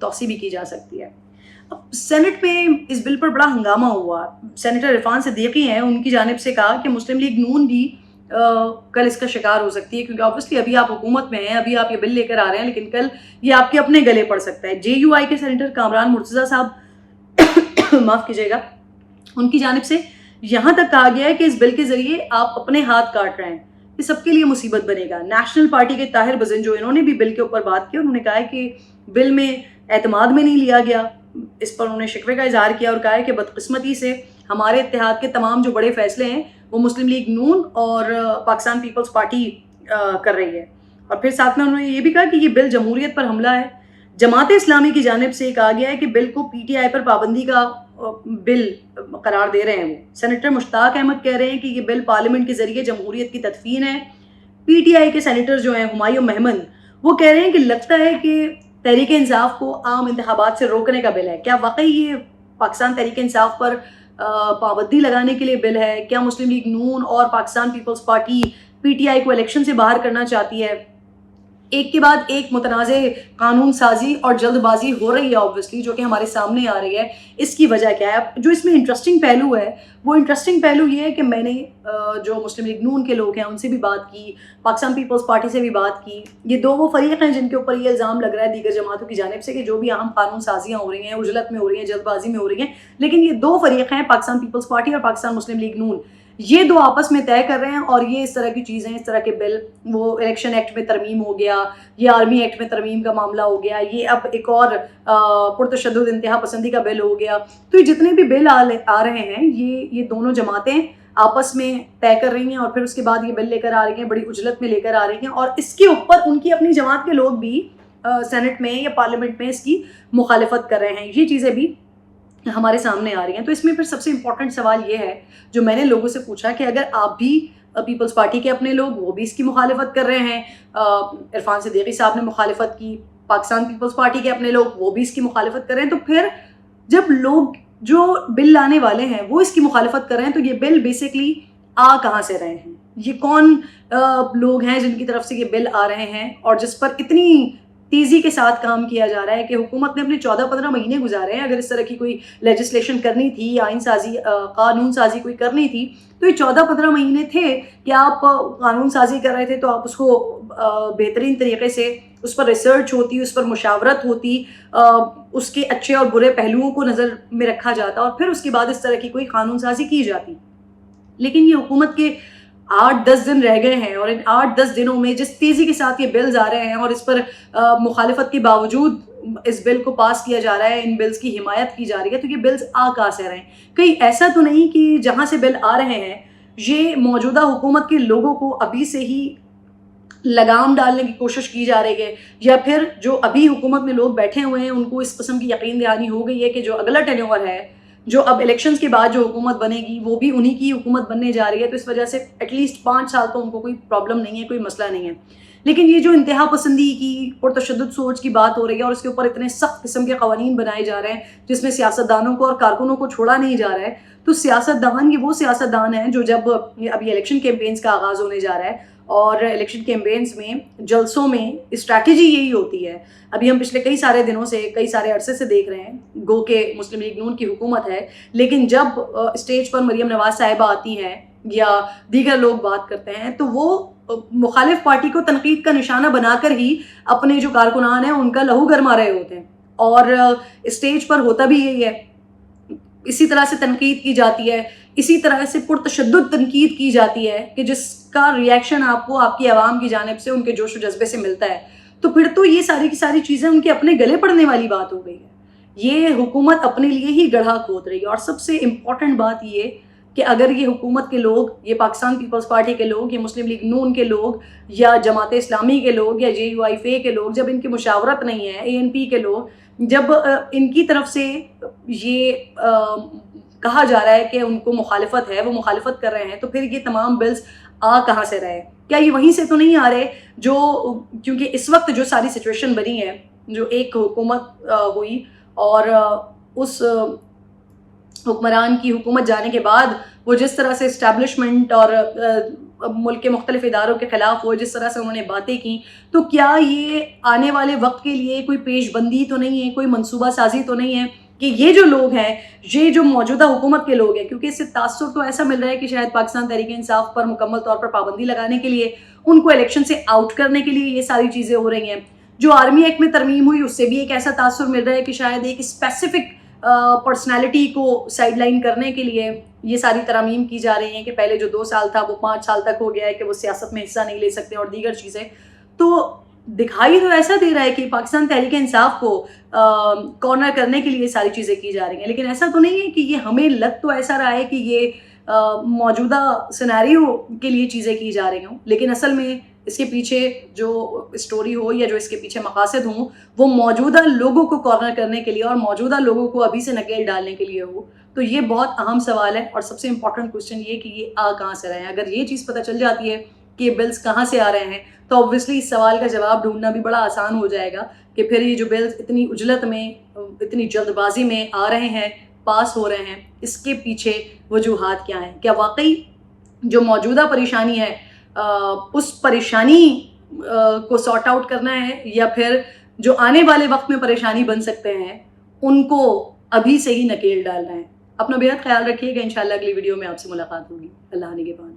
توسیع بھی کی جا سکتی ہے. اب سینٹ میں اس بل پر بڑا ہنگامہ ہوا. سینیٹر عرفان صدیقی ہیں, ان کی جانب سے کہا کہ مسلم لیگ نون بھی کل اس کا شکار ہو سکتی ہے, کیونکہ آبویسلی ابھی آپ حکومت میں ہیں, ابھی آپ یہ بل لے کر آ رہے ہیں, لیکن کل یہ آپ کے اپنے گلے پڑ سکتا ہے. جے یو آئی کے سینیٹر کامران مرتضیٰ صاحب معاف کیجیے گا, ان کی جانب سے یہاں تک کہا گیا ہے کہ اس بل کے ذریعے آپ اپنے ہاتھ کاٹ رہے ہیں, یہ سب کے لیے مصیبت بنے گا. نیشنل پارٹی کے طاہر بزن جو انہوں نے بھی بل کے اوپر بات کی, انہوں نے کہا ہے کہ بل میں اعتماد میں نہیں لیا گیا. اس پر انہوں نے شکوے کا اظہار کیا اور کہا ہے کہ بدقسمتی سے ہمارے اتحاد کے تمام جو بڑے فیصلے ہیں وہ مسلم لیگ نون اور پاکستان پیپلز پارٹی کر رہی ہے. اور پھر ساتھ میں انہوں نے یہ بھی کہا کہ یہ بل جمہوریت پر حملہ ہے. جماعت اسلامی کی جانب سے کہا گیا ہے کہ بل کو پی ٹی آئی پر پابندی کا بل قرار دے رہے ہیں. وہ سینیٹر مشتاق احمد کہہ رہے ہیں کہ یہ بل پارلیمنٹ کے ذریعے جمہوریت کی تدفین ہے. پی ٹی آئی کے سینیٹر جو ہیں ہمایوں محمد, وہ کہہ رہے ہیں کہ لگتا ہے کہ تحریک انصاف کو عام انتخابات سے روکنے کا بل ہے. کیا واقعی یہ پاکستان تحریک انصاف پر پابندی لگانے کے لیے بل ہے؟ کیا مسلم لیگ نون اور Pakistan Peoples Party P T I کو الیکشن سے باہر کرنا چاہتی ہے؟ ایک کے بعد ایک متنازع قانون سازی اور جلد بازی ہو رہی ہے آبویسلی, جو کہ ہمارے سامنے آ رہی ہے. اس کی وجہ کیا ہے؟ جو اس میں انٹرسٹنگ پہلو ہے, وہ انٹرسٹنگ پہلو یہ ہے کہ میں نے جو مسلم لیگ نون کے لوگ ہیں ان سے بھی بات کی, پاکستان پیپلز پارٹی سے بھی بات کی. یہ دو وہ فریق ہیں جن کے اوپر یہ الزام لگ رہا ہے دیگر جماعتوں کی جانب سے کہ جو بھی اہم قانون سازیاں ہو رہی ہیں عجلت میں ہو رہی ہیں, جلد بازی میں ہو رہی ہیں. لیکن یہ دو فریق ہیں, پاکستان پیپلز پارٹی اور پاکستان مسلم لیگ نون, یہ دو آپس میں طے کر رہے ہیں. اور یہ اس طرح کی چیزیں, اس طرح کے بل, وہ الیکشن ایکٹ میں ترمیم ہو گیا, یہ آرمی ایکٹ میں ترمیم کا معاملہ ہو گیا, یہ اب ایک اور پرتشدد انتہا پسندی کا بل ہو گیا. تو یہ جتنے بھی بل آ رہے ہیں یہ دونوں جماعتیں آپس میں طے کر رہی ہیں اور پھر اس کے بعد یہ بل لے کر آ رہی ہیں, بڑی اجلت میں لے کر آ رہی ہیں. اور اس کے اوپر ان کی اپنی جماعت کے لوگ بھی سینٹ میں یا پارلیمنٹ میں اس کی مخالفت کر رہے ہیں. یہ چیزیں بھی ہمارے سامنے آ رہی ہیں. تو اس میں پھر سب سے امپورٹنٹ سوال یہ ہے جو میں نے لوگوں سے پوچھا کہ اگر آپ بھی پیپلز پارٹی کے اپنے لوگ وہ بھی اس کی مخالفت کر رہے ہیں, عرفان صدیقی صاحب نے مخالفت کی, پاکستان پیپلز پارٹی کے اپنے لوگ وہ بھی اس کی مخالفت کر رہے ہیں, تو پھر جب لوگ جو بل لانے والے ہیں وہ اس کی مخالفت کر رہے ہیں تو یہ بل بیسکلی آ کہاں سے رہے ہیں؟ یہ کون لوگ ہیں جن کی طرف سے یہ بل آ رہے ہیں اور جس پر اتنی تیزی کے ساتھ کام کیا جا رہا ہے کہ حکومت نے اپنے 14-15 مہینے گزارے ہیں. اگر اس طرح کی کوئی لیجسلیشن کرنی تھی, آئین سازی, قانون سازی کوئی کرنی تھی, تو یہ 14-15 مہینے تھے کہ آپ قانون سازی کر رہے تھے تو آپ اس کو بہترین طریقے سے اس پر ریسرچ ہوتی, اس پر مشاورت ہوتی, اس کے اچھے اور برے پہلوؤں کو نظر میں رکھا جاتا اور پھر اس کے بعد اس طرح کی کوئی قانون سازی کی جاتی. لیکن یہ حکومت کے 8-10 دن رہ گئے ہیں اور ان 8-10 دنوں میں جس تیزی کے ساتھ یہ بلز آ رہے ہیں اور اس پر مخالفت کے باوجود اس بل کو پاس کیا جا رہا ہے, ان بلز کی حمایت کی جا رہی ہے, تو یہ بلز آ کہاں سے رہے ہیں؟ کہیں ایسا تو نہیں کہ جہاں سے بل آ رہے ہیں یہ موجودہ حکومت کے لوگوں کو ابھی سے ہی لگام ڈالنے کی کوشش کی جا رہی ہے, یا پھر جو ابھی حکومت میں لوگ بیٹھے ہوئے ہیں ان کو اس قسم کی یقین دہانی ہو گئی ہے کہ جو اگلا ٹینیور ہے, جو اب الیکشنز کے بعد جو حکومت بنے گی وہ بھی انہی کی حکومت بننے جا رہی ہے, تو اس وجہ سے ایٹ لیسٹ 5 سال تو ان کو کوئی پرابلم نہیں ہے, کوئی مسئلہ نہیں ہے. لیکن یہ جو انتہا پسندی کی اور تشدد سوچ کی بات ہو رہی ہے اور اس کے اوپر اتنے سخت قسم کے قوانین بنائے جا رہے ہیں جس میں سیاستدانوں کو اور کارکنوں کو چھوڑا نہیں جا رہا ہے, تو سیاستدان یہ وہ سیاستدان ہیں جو جب ابھی الیکشن کیمپینز کا آغاز ہونے جا رہا ہے اور الیکشن کیمپینز میں جلسوں میں اسٹریٹجی یہی ہوتی ہے. ابھی ہم پچھلے کئی سارے دنوں سے, کئی سارے عرصے سے دیکھ رہے ہیں, گو کہ مسلم لیگ نون کی حکومت ہے, لیکن جب اسٹیج پر مریم نواز صاحبہ آتی ہیں یا دیگر لوگ بات کرتے ہیں تو وہ مخالف پارٹی کو تنقید کا نشانہ بنا کر ہی اپنے جو کارکنان ہیں ان کا لہو گرما رہے ہوتے ہیں. اور اسٹیج پر ہوتا بھی یہی ہے, اسی طرح سے تنقید کی جاتی ہے, اسی طرح سے پرتشدد تنقید کی جاتی ہے کہ جس کا ریاکشن آپ کو آپ کی عوام کی جانب سے ان کے جوش و جذبے سے ملتا ہے. تو پھر تو یہ ساری کی ساری چیزیں ان کے اپنے گلے پڑنے والی بات ہو گئی ہے. یہ حکومت اپنے لیے ہی گڑھا کھود رہی ہے. اور سب سے امپورٹنٹ بات یہ کہ اگر یہ حکومت کے لوگ, یہ پاکستان پیپلز پارٹی کے لوگ, یہ مسلم لیگ نون کے لوگ یا جماعت اسلامی کے لوگ یا جے یو آئی فے کے لوگ, جب ان کی مشاورت نہیں ہے, اے این پی کے لوگ, جب ان کی طرف سے یہ کہا جا رہا ہے کہ ان کو مخالفت ہے, وہ مخالفت کر رہے ہیں, تو پھر یہ تمام بلز آ کہاں سے رہے؟ کیا یہ وہیں سے تو نہیں آ رہے جو, کیونکہ اس وقت جو ساری سچویشن بنی ہے, جو ایک حکومت ہوئی اور اس حکمران کی حکومت جانے کے بعد وہ جس طرح سے اسٹیبلشمنٹ اور ملک کے مختلف اداروں کے خلاف ہو، جس طرح سے انہوں نے باتیں کی، تو کیا یہ آنے والے وقت کے لیے کوئی پیش بندی تو نہیں ہے، کوئی منصوبہ سازی تو نہیں ہے کہ یہ جو لوگ ہیں، یہ جو موجودہ حکومت کے لوگ ہیں، کیونکہ اس سے تاثر تو ایسا مل رہا ہے کہ شاید پاکستان تحریک انصاف پر مکمل طور پر پابندی لگانے کے لیے، ان کو الیکشن سے آؤٹ کرنے کے لیے یہ ساری چیزیں ہو رہی ہیں. جو آرمی ایکٹ میں ترمیم ہوئی، اس سے بھی ایک ایسا تاثر مل رہا ہے کہ شاید ایک اسپیسیفک پرسنالٹی کو سائڈ لائن کرنے کے لیے یہ ساری ترامیم کی جا رہی ہیں کہ پہلے جو 2 سال تھا وہ 5 سال تک ہو گیا ہے کہ وہ سیاست میں حصہ نہیں لے سکتے اور دیگر چیزیں. تو دکھائی تو ایسا دے رہا ہے کہ پاکستان تحریک انصاف کو کارنر کرنے کے لیے یہ ساری چیزیں کی جا رہی ہیں، لیکن ایسا تو نہیں ہے کہ یہ ہمیں لگ تو ایسا رہا ہے کہ یہ موجودہ سینیریو کے لیے چیزیں کی جا رہی ہوں، لیکن اصل میں اس کے پیچھے جو اسٹوری ہو یا جو اس کے پیچھے مقاصد ہوں وہ موجودہ لوگوں کو کارنر کرنے کے لیے اور موجودہ لوگوں کو ابھی سے نکیل ڈالنے کے لیے ہو. تو یہ بہت اہم سوال ہے اور سب سے امپورٹنٹ کوشچن یہ کہ یہ آ کہاں سے رہے ہیں. اگر یہ چیز پتہ چل جاتی ہے کہ یہ بلز کہاں سے آ رہے ہیں تو اوبویسلی اس سوال کا جواب ڈھونڈنا بھی بڑا آسان ہو جائے گا کہ پھر یہ جو بلز اتنی عجلت میں، اتنی جلد بازی میں آ رہے ہیں، پاس ہو رہے ہیں، اس کے پیچھے وجوہات کیا ہیں. کیا واقعی جو موجودہ پریشانی ہے اس پریشانی کو سارٹ آؤٹ کرنا ہے، یا پھر جو آنے والے وقت میں پریشانی بن سکتے ہیں ان کو ابھی سے ہی نکیل ڈالنا ہے. اپنا بےحد خیال رکھیے گا. انشاءاللہ اگلی ویڈیو میں آپ سے ملاقات ہوگی. اللہ نگہبان.